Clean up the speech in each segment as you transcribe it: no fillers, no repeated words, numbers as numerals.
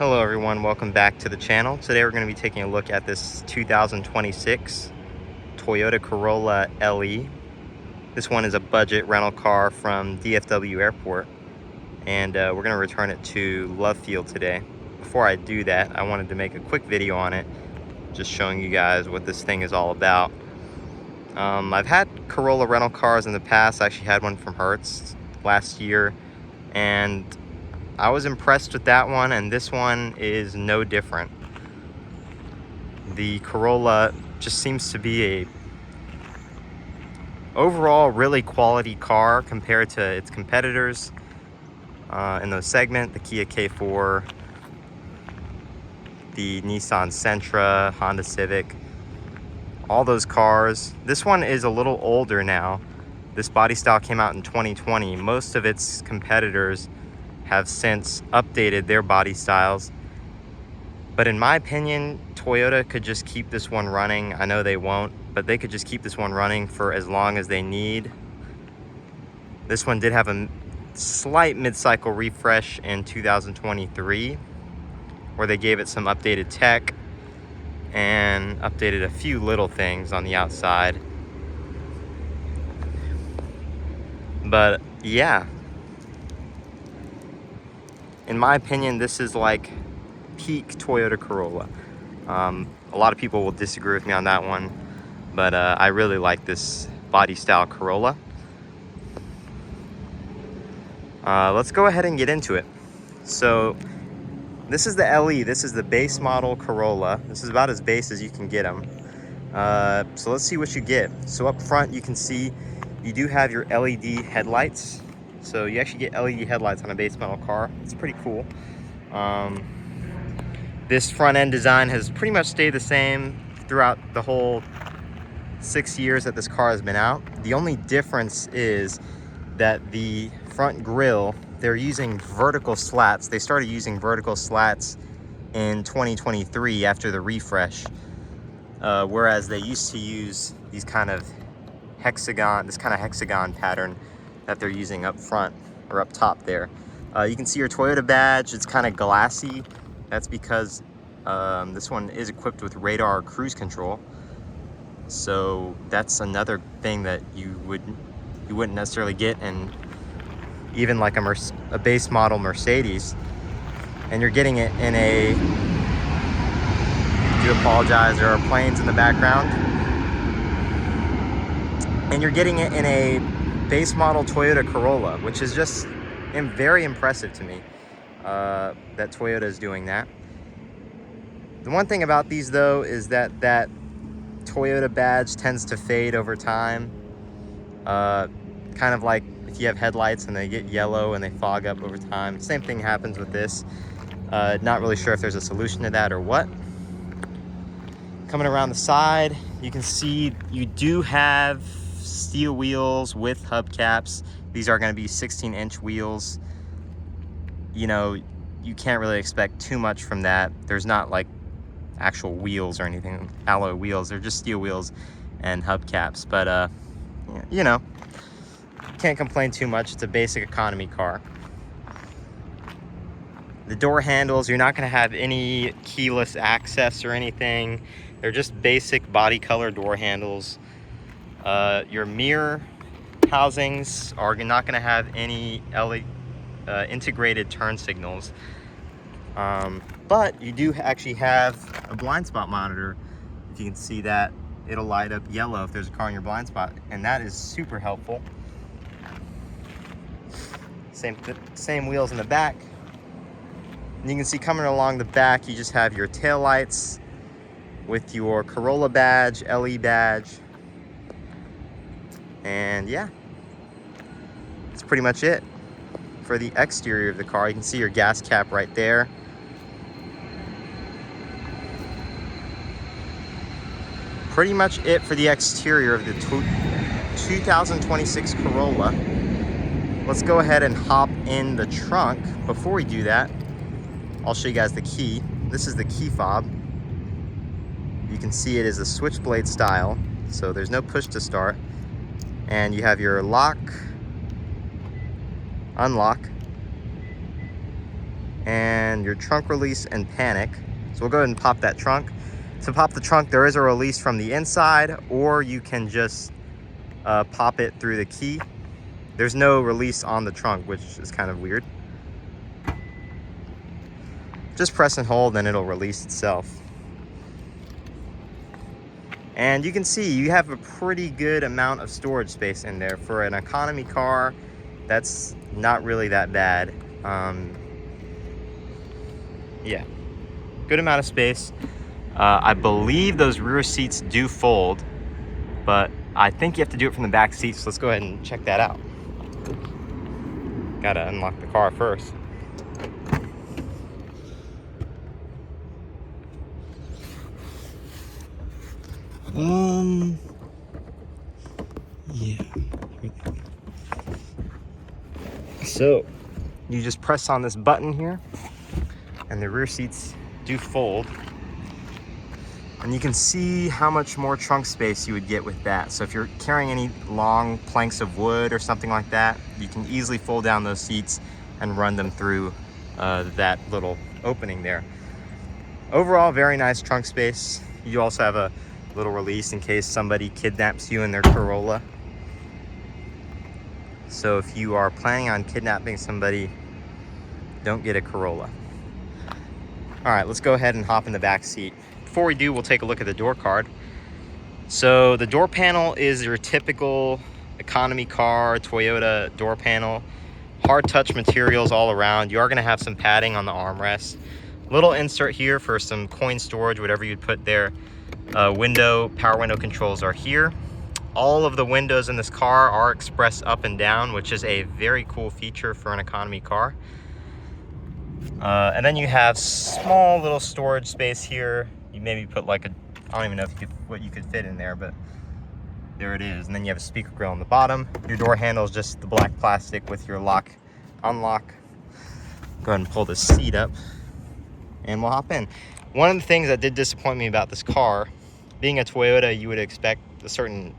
Hello everyone, welcome back to the channel. Today we're going to be taking a look at this 2026 Toyota Corolla LE. This one is a budget rental car from DFW Airport, and we're going to return it to Love Field today. Before I do that, I wanted to make a quick video on it, just showing you guys what this thing is all about. I've had Corolla rental cars in the past. I actually had one from Hertz last year, and I was impressed with that one, and this one is no different. The Corolla just seems to be a overall really quality car compared to its competitors in those segment, the Kia K4, the Nissan Sentra, Honda Civic, all those cars. This one is a little older now. This body style came out in 2020. Most of its competitors have since updated their body styles, but in my opinion, Toyota could just keep this one running. I know they won't, but they could just keep this one running for as long as they need. This one did have a slight mid-cycle refresh in 2023, where they gave it some updated tech and updated a few little things on the outside. But yeah, in my opinion, this is like peak Toyota Corolla. A lot of people will disagree with me on that one, but I really like this body style Corolla. Let's go ahead and get into it. So this is the LE. This is the base model Corolla. This is about as base as you can get them. So let's see what you get. So up front, you can see you do have your LED headlights. So you actually get LED headlights on a base model car. It's pretty cool. This front end design has pretty much stayed the same throughout the whole 6 years that this car has been out. The only difference is that the front grille, they're using vertical slats. They started using vertical slats in 2023 after the refresh, whereas they used to use these kind of hexagon pattern that they're using up front or up top there. You can see your Toyota badge. It's kind of glassy. That's because this one is equipped with radar cruise control. So that's another thing that you wouldn't necessarily get in even like a base model Mercedes. And you're getting it in a, I do apologize, there are planes in the background. And you're getting it in a base model Toyota Corolla, which is just very impressive to me that Toyota is doing that. The one thing about these though is that Toyota badge tends to fade over time, kind of like if you have headlights and they get yellow and they fog up over time. Same thing happens with this. Not really sure if there's a solution to that or what. Coming around the side, you can see you do have steel wheels with hubcaps. These are going to be 16-inch wheels. You know, you can't really expect too much from that. There's not like actual wheels or anything, alloy wheels. They're just steel wheels and hubcaps. But you know, can't complain too much. It's a basic economy car. The door handles, you're not going to have any keyless access or anything. They're just basic body color door handles. Your mirror housings are not going to have any integrated turn signals, but you do actually have a blind spot monitor. If you can see that, it'll light up yellow if there's a car in your blind spot, and that is super helpful. Same wheels in the back. And you can see coming along the back, you just have your tail lights with your Corolla badge, LE badge. And yeah, that's pretty much it for the exterior of the car. You can see your gas cap right there. Pretty much it for the exterior of the 2026 Corolla. Let's go ahead and hop in the trunk. Before we do that, I'll show you guys the key. This is the key fob. You can see it is a switchblade style, so there's no push to start. And you have your lock, unlock, and your trunk release and panic. So we'll go ahead and pop that trunk. To pop the trunk, there is a release from the inside, or you can just pop it through the key. There's no release on the trunk, which is kind of weird. Just press and hold and it'll release itself. And you can see you have a pretty good amount of storage space in there. For an economy car, that's not really that bad. Yeah, good amount of space. I believe those rear seats do fold, but I think you have to do it from the back seat, so let's go ahead and check that out. Gotta unlock the car first. Yeah. So you just press on this button here and the rear seats do fold. And you can see how much more trunk space you would get with that. So if you're carrying any long planks of wood or something like that, you can easily fold down those seats and run them through that little opening there. Overall, very nice trunk space. You also have a little release in case somebody kidnaps you in their Corolla. So if you are planning on kidnapping somebody, don't get a Corolla. All right, let's go ahead and hop in the back seat. Before we do, we'll take a look at the door card. So the door panel is your typical economy car Toyota door panel. Hard touch materials all around. You are gonna have some padding on the armrest. Little insert here for some coin storage, whatever you'd put there. Power window controls are here. All of the windows in this car are express up and down, which is a very cool feature for an economy car. And then you have small little storage space here. You maybe put like I don't even know what you could fit in there, but there it is. And then you have a speaker grill on the bottom. Your door handle is just the black plastic with your lock, unlock. Go ahead and pull this seat up and we'll hop in. One of the things that did disappoint me about this car, being a Toyota, you would expect a certain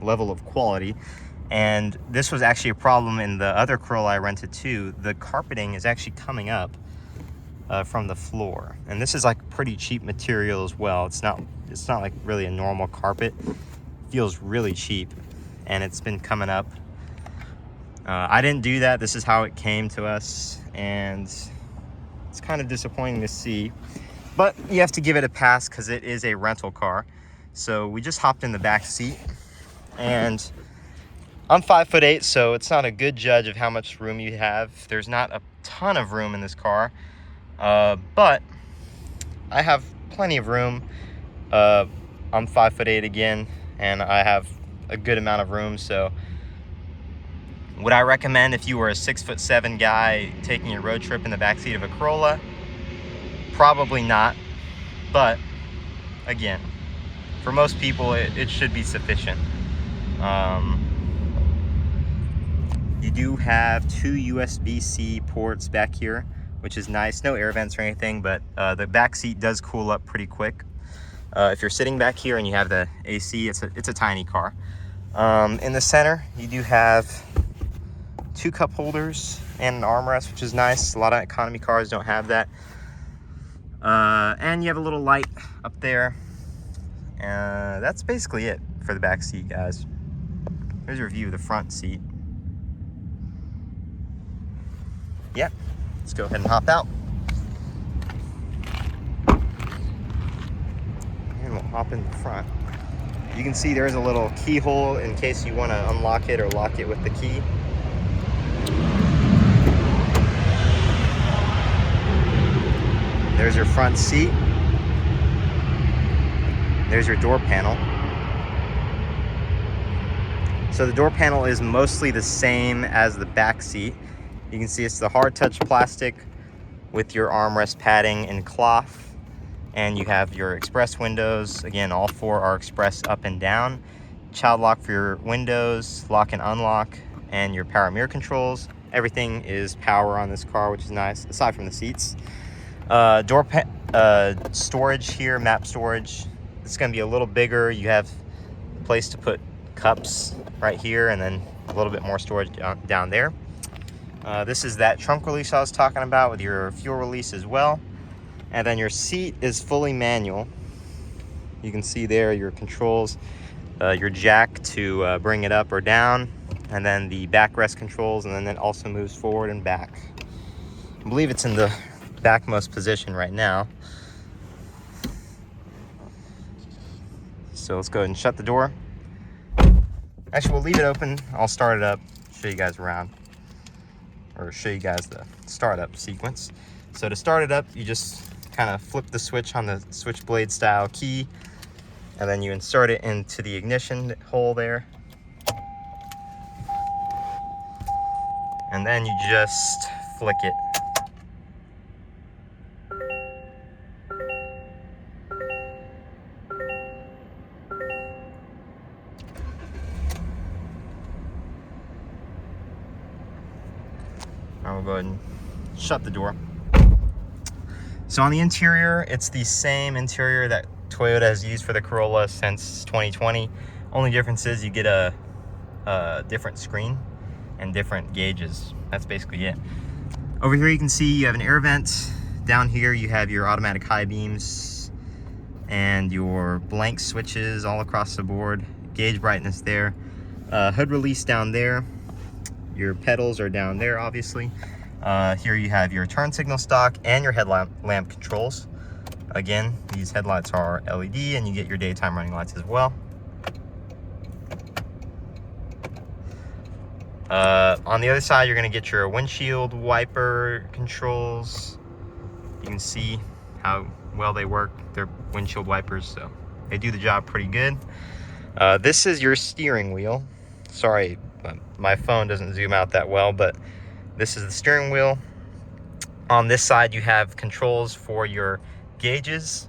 level of quality. And this was actually a problem in the other Corolla I rented too. The carpeting is actually coming up from the floor. And this is like pretty cheap material as well. It's not like really a normal carpet. It feels really cheap and it's been coming up. I didn't do that. This is how it came to us. And it's kind of disappointing to see, but you have to give it a pass because it is a rental car. So we just hopped in the back seat, and I'm 5'8", so it's not a good judge of how much room you have. There's not a ton of room in this car, but I have plenty of room. I'm 5'8" again, and I have a good amount of room. So would I recommend if you were a 6'7" guy taking a road trip in the backseat of a Corolla? Probably not, but again, for most people, it should be sufficient. You do have 2 USB-C ports back here, which is nice. No air vents or anything, but the back seat does cool up pretty quick. If you're sitting back here and you have the AC, it's a tiny car. In the center, you do have 2 cup holders and an armrest, which is nice. A lot of economy cars don't have that. And you have a little light up there. That's basically it for the back seat, guys. Here's your view of the front seat. Yep, let's go ahead and hop out. And we'll hop in the front. You can see there's a little keyhole in case you want to unlock it or lock it with the key. There's your front seat. There's your door panel. So the door panel is mostly the same as the back seat. You can see it's the hard touch plastic with your armrest padding and cloth. And you have your express windows. Again, all 4 are express up and down. Child lock for your windows, lock and unlock, and your power mirror controls. Everything is power on this car, which is nice, aside from the seats. Storage here, map storage. It's gonna be a little bigger. You have a place to put cups right here, and then a little bit more storage down there. This is that trunk release I was talking about with your fuel release as well. And then your seat is fully manual. You can see there your controls, your jack to bring it up or down, and then the backrest controls, and then it also moves forward and back. I believe it's in the backmost position right now. So let's go ahead and shut the door. Actually, we'll leave it open. I'll start it up, show you guys around, or show you guys the startup sequence. So to start it up, you just kind of flip the switch on the switchblade style key, and then you insert it into the ignition hole there. And then you just flick it. I will go ahead and shut the door. So on the interior, it's the same interior that Toyota has used for the Corolla since 2020. Only difference is you get a different screen and different gauges. That's basically it. Over here you can see you have an air vent. Down here you have your automatic high beams and your blank switches all across the board. Gauge brightness there. Hood release down there. Your pedals are down there, obviously. Here you have your turn signal stock and your headlamp controls. Again, these headlights are LED, and you get your daytime running lights as well. On the other side, you're going to get your windshield wiper controls. You can see how well they work. They're windshield wipers, so they do the job pretty good. This is your steering wheel. Sorry, my phone doesn't zoom out that well, but this is the steering wheel. On this side, you have controls for your gauges,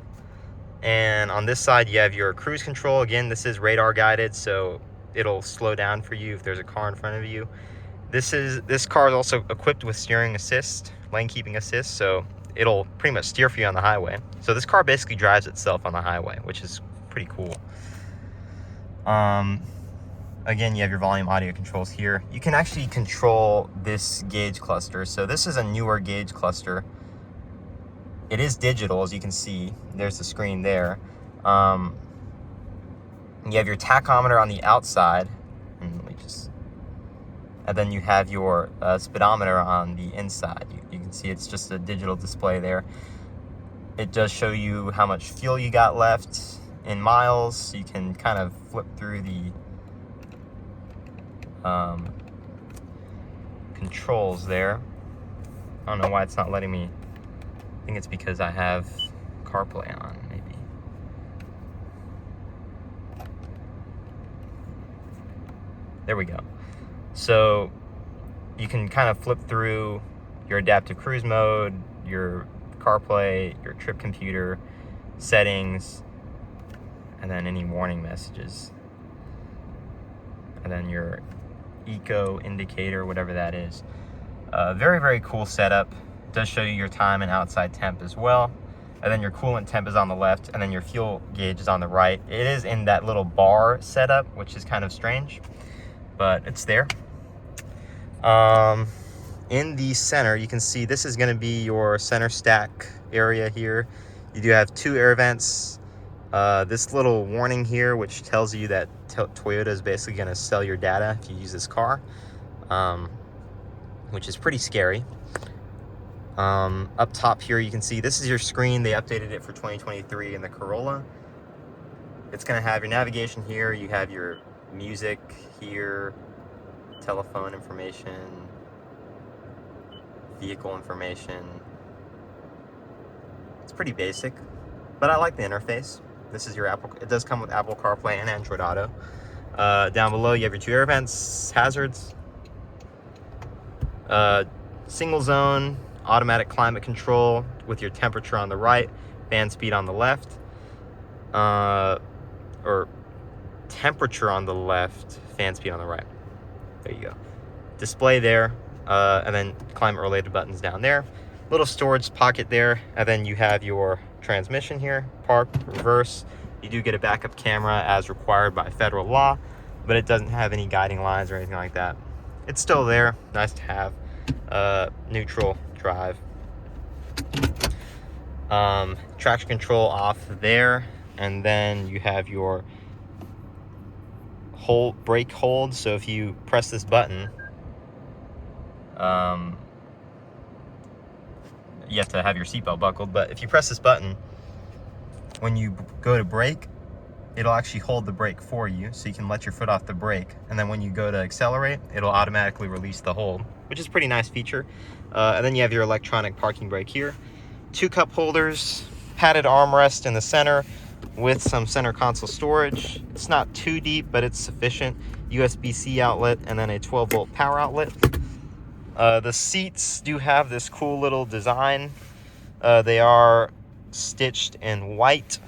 and on this side you have your cruise control. Again, this is radar guided, so it'll slow down for you if there's a car in front of you. This car is also equipped with steering assist, lane keeping assist, so it'll pretty much steer for you on the highway. So this car basically drives itself on the highway, which is pretty cool. Again, you have your volume audio controls here. You can actually control this gauge cluster. So this is a newer gauge cluster. It is digital, as you can see. There's the screen there. You have your tachometer on the outside. And then you have your speedometer on the inside. You can see it's just a digital display there. It does show you how much fuel you got left in miles. So you can kind of flip through the controls there. I don't know why it's not letting me. I think it's because I have CarPlay on, maybe. There we go. So you can kind of flip through your adaptive cruise mode, your CarPlay, your trip computer, settings, and then any warning messages. And then your eco indicator, whatever that is. Very, very cool setup. It does show you your time and outside temp as well. And then your coolant temp is on the left, and then your fuel gauge is on the right. It is in that little bar setup, which is kind of strange, but it's there. In the center, you can see this is going to be your center stack area here. You do have two air vents. This little warning here, which tells you that Toyota is basically going to sell your data if you use this car, which is pretty scary. Up top here, you can see this is your screen. They updated it for 2023 in the Corolla. It's going to have your navigation here. You have your music here, telephone information, vehicle information. It's pretty basic, but I like the interface. This is your Apple. It does come with Apple CarPlay and Android Auto. Down below, you have your two air vents, hazards, single zone, automatic climate control with your temperature on the right, fan speed on the left, or temperature on the left, fan speed on the right. There you go. Display there, and then climate related buttons down there. Little storage pocket there, and then you have your transmission here, park, reverse. You do get a backup camera as required by federal law, but it doesn't have any guiding lines or anything like that. It's still there, nice to have. neutral drive. Traction control off there, and then you have your brake hold. So if you press this button, you have to have your seatbelt buckled, but if you press this button, when you go to brake, it'll actually hold the brake for you, so you can let your foot off the brake, and then when you go to accelerate, it'll automatically release the hold, which is a pretty nice feature. And then you have your electronic parking brake here. 2 cup holders, padded armrest in the center with some center console storage. It's not too deep, but it's sufficient. USB-C outlet, and then a 12-volt power outlet. The seats do have this cool little design. They are stitched in white,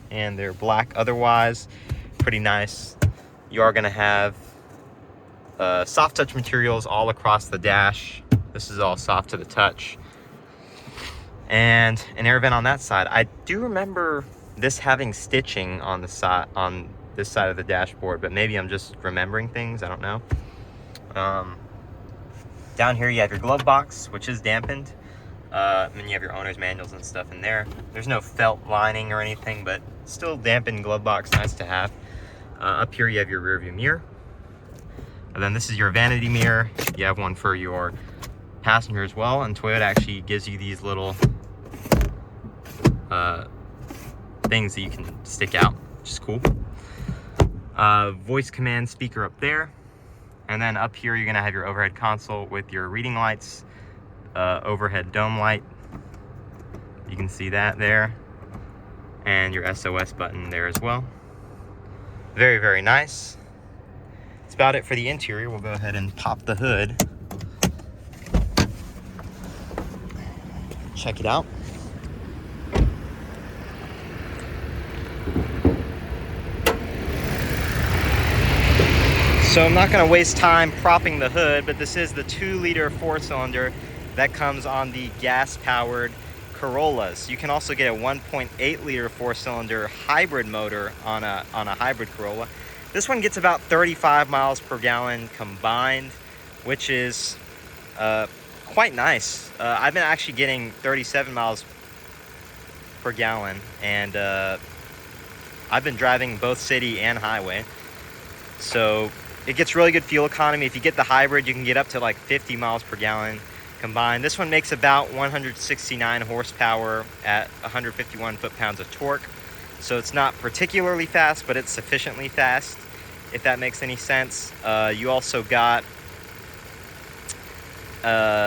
and they're black otherwise. Pretty nice. You are going to have soft touch materials all across the dash. This is all soft to the touch. And an air vent on that side. I do remember this having stitching on the side, on this side of the dashboard, but maybe I'm just remembering things. I don't know. Down here you have your glove box, which is dampened. And you have your owner's manuals and stuff in there. There's no felt lining or anything, but still dampened glove box, nice to have. Up here you have your rear view mirror. And then this is your vanity mirror. You have one for your passenger as well, and Toyota actually gives you these little things that you can stick out, which is cool. Voice command speaker up there. And then up here you're gonna have your overhead console with your reading lights, overhead dome light. You can see that there. And your SOS button there as well. Very, very nice. That's about it for the interior. We'll go ahead and pop the hood. Check it out. So I'm not going to waste time propping the hood, but this is the 2-liter 4-cylinder that comes on the gas-powered Corollas. You can also get a 1.8-liter 4-cylinder hybrid motor on a hybrid Corolla. This one gets about 35 miles per gallon combined, which is quite nice. I've been actually getting 37 miles per gallon, and I've been driving both city and highway. So it gets really good fuel economy. If you get the hybrid, you can get up to like 50 miles per gallon combined. This one makes about 169 horsepower at 151 foot-pounds of torque. So it's not particularly fast, but it's sufficiently fast, if that makes any sense. You also got,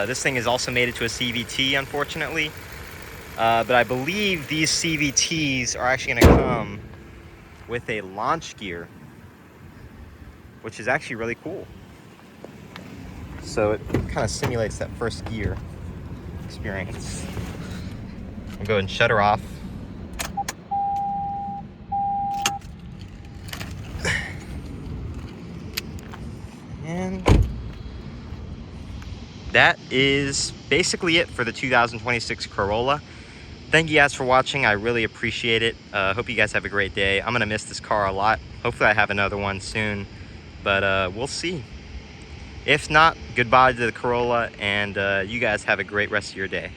this thing is also mated to a CVT, unfortunately. But I believe these CVTs are actually gonna come with a launch gear, which is actually really cool. So it kind of simulates that first gear experience. I'll go ahead and shut her off. And that is basically it for the 2026 Corolla. Thank you guys for watching. I really appreciate it. Hope you guys have a great day. I'm gonna miss this car a lot. Hopefully I have another one soon, but we'll see. If not, goodbye to the Corolla, and you guys have a great rest of your day.